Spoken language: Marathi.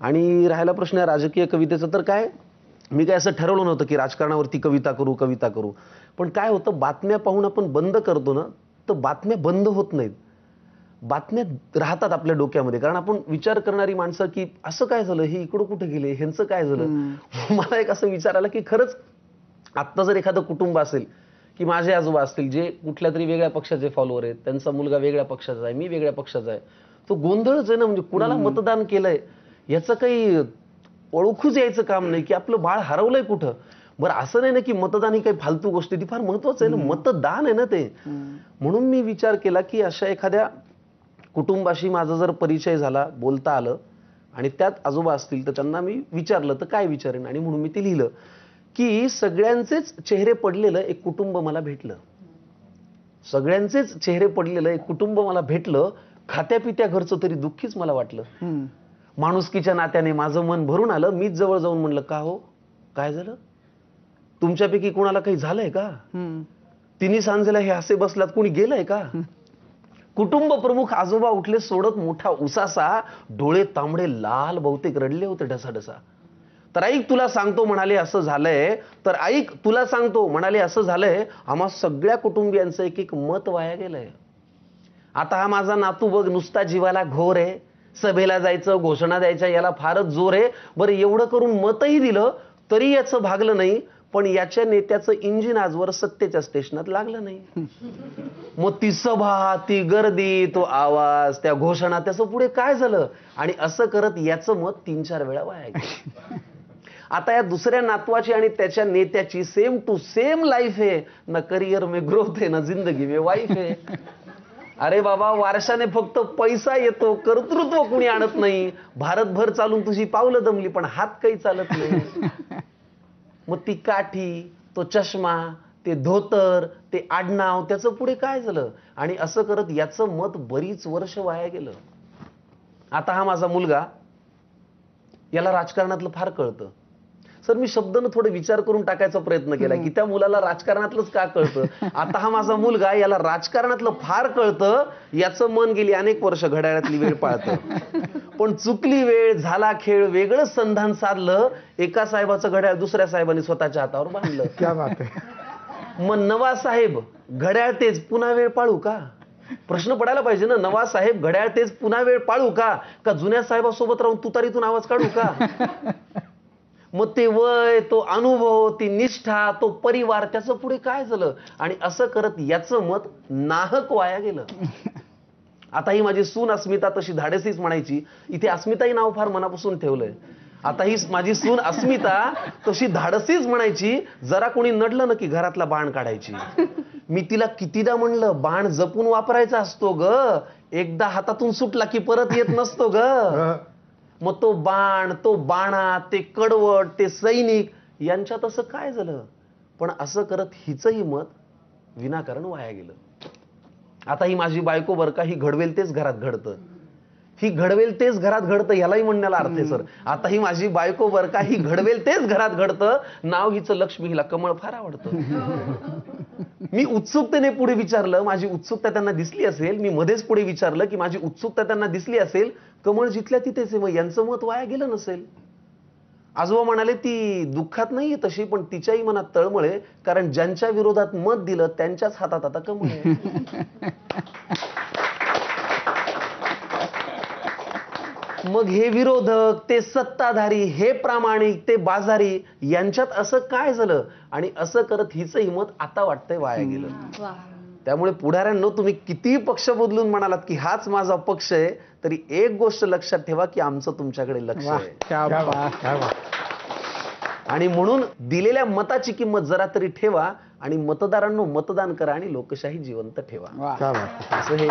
आणि राहिला प्रश्न राजकीय कवितेचा, तर काय मी काय असं ठरवलं नव्हतं की राजकारणावरती कविता करू. पण काय होतं, बातम्या पाहून आपण बंद करतो ना, तर बातम्या बंद होत नाहीत, बातम्या राहतात आपल्या डोक्यामध्ये. कारण आपण विचार करणारी माणसं, की असं काय झालं, हे इकडं कुठे गेले, ह्यांचं काय झालं. मला एक असं विचार आला की खरंच आत्ता जर एखादं कुटुंब असेल, की माझे आजोबा असतील जे कुठल्या तरी वेगळ्या पक्षाचे फॉलोअर आहेत, त्यांचा मुलगा वेगळ्या पक्षाचा आहे, मी वेगळ्या पक्षाचा आहे, तो गोंधळच आहे ना. म्हणजे कुणाला मतदान केलंय याचं काही ओळखूच यायचं काम नाही, की आपलं बाळ हरवलंय कुठं. बरं, असं नाही ना की मतदान ही काही फालतू गोष्ट, ती फार महत्वाचं आहे ना, मतदान आहे ना ते. म्हणून मी विचार केला की अशा एखाद्या कुटुंबाशी माझा जर परिचय झाला, बोलता आलं, आणि त्यात आजोबा असतील तर त्यांना मी विचारलं तर काय विचारेन. आणि म्हणून मी ते लिहिलं की सगळ्यांचेच चेहरे पडलेलं एक कुटुंब मला भेटलं, सगळ्यांचेच चेहरे पडलेलं एक कुटुंब मला भेटलं. खात्यापित्या घरचं तरी दुःखीच मला वाटलं. माणुसकीच्या नात्याने माझं मन भरून आलं. मीच जवळ जाऊन म्हणलं, का हो, काय झालं, तुमच्यापैकी कोणाला काही झालंय का. तिन्ही सांजेला हे असे बसलात, कोणी गेलंय का. कुटुंब प्रमुख आजोबा उठले, सोडत मोठा उसासा, डोळे तांबडे लाल, बहुतेक रडले होते ढसाढसा. तर ऐक तुला सांगतो म्हणाले असं झालंय, तर ऐक तुला सांगतो म्हणाले असं झालंय, आम्हा सगळ्या कुटुंबियांचं एक एक मत वाया गेलंय. आता हा माझा नातू बघ नुसता जीवाला घोर आहे, सभेला जायचं, घोषणा द्यायच्या याला फारच जोर आहे. बरं, एवढं करून मतही दिलं तरी याचं भागलं नाही. पण याच्या नेत्याचं इंजिन आजवर सत्तेच्या स्टेशनात लागलं नाही. मग ती सभा, ती गर्दी, तो आवाज, त्या घोषणा, त्याचं पुढे काय झालं. आणि असं करत याचं मत 3-4 वेळा वाया गेलं. आता या दुसऱ्या नातवाची आणि त्याच्या नेत्याची सेम टू सेम लाईफ आहे. ना करियर में ग्रोथ आहे, ना जिंदगी में वाईफ आहे. अरे बाबा, वारशाने फक्त पैसा येतो, कर्तृत्व कुणी आणत नाही. भारतभर चालून तुझी पावलं दमली, पण हात काही चालत नाही. मग ती काठी, तो चष्मा, ते धोतर, ते आडनाव, त्याचं पुढे काय झालं. आणि असं करत याचं मत बरीच वर्ष वाया गेलं. आता हा माझा मुलगा, याला राजकारणातलं फार कळतं. सर, मी शब्दानं थोडे विचार करून टाकायचा प्रयत्न केला की त्या मुलाला राजकारणातलंच का कळतं. आता हा माझा मुलगा, याला राजकारणातलं फार कळतं. याचं मन गेली अनेक वर्ष घड्याळातली वेळ पाळतं. पण चुकली वेळ, झाला खेळ, वेगळं संधान साधलं. एका साहेबाचं घड्याळ दुसऱ्या साहेबांनी स्वतःच्या हातावर बांधलं. क्या बात आहे. मग नवा साहेब घड्याळ तेच, पुन्हा वेळ पाळू का. प्रश्न पडायला पाहिजे ना, नवा साहेब घड्याळ तेच, पुन्हा वेळ पाळू का, का जुन्या साहेबासोबत राहून तुतारीतून आवाज काढू का. मग ते वय, तो अनुभव, ती निष्ठा, तो परिवार, त्याचं पुढे काय झालं. आणि असं करत याचं मत नाहक वाया गेलं. आता ही माझी सून अस्मिता तशी धाडसीच म्हणायची. इथे अस्मिताही नाव फार मनापासून ठेवलंय. आता ही माझी सून अस्मिता तशी धाडसीच म्हणायची, जरा कोणी नडलं ना की घरातला बाण काढायची. मी तिला कितीदा म्हणलं, बाण जपून वापरायचा असतो ग, एकदा हातातून सुटला की परत येत नसतो ग. मग तो बाण, तो बाणा, ते कडवट, ते सैनिक, यांच्यात असं काय झालं. पण असं करत हिचंही मत विनाकारण वाया गेलं. आता ही माझी बायको बरं का, ही घडवेल तेच घरात घडतं. ही घडवेल तेच घरात घडतं, यालाही म्हणण्याला अर्थ आहे सर. आता ही माझी बायको बरं का, ही घडवेल तेच घरात घडतं. नाव हिचं लक्ष्मी, हिला कमळ फार आवडतं. मी उत्सुकतेने पुढे विचारलं, माझी उत्सुकता त्यांना दिसली असेल. मी मध्येच पुढे विचारलं की माझी उत्सुकता त्यांना दिसली असेल. कमळ जिथल्या तिथेच आहे, मग यांचं मत वाया गेलं नसेल. आजोबा म्हणाले, ती दुःखात नाहीये तशी, पण तिच्याही मनात तळमळ आहे, कारण ज्यांच्या विरोधात मत दिलं त्यांच्याच हातात आता कमळ आहे. मग हे विरोधक, ते सत्ताधारी, हे प्रामाणिक, ते बाजारी, यांच्यात असं काय झालं. आणि असं करत हिचं मत आता वाटतंय वाया गेलं. त्यामुळे पुढाऱ्यांनो, तुम्ही किती पक्ष बदलून म्हणालात की हाच माझा पक्ष आहे, तरी एक गोष्ट लक्षात ठेवा की आमचं तुमच्याकडे लक्ष आहे. आणि म्हणून दिलेल्या मताची किंमत जरा तरी ठेवा, आणि मतदारांनो मतदान करा आणि लोकशाही जिवंत ठेवा. असं हे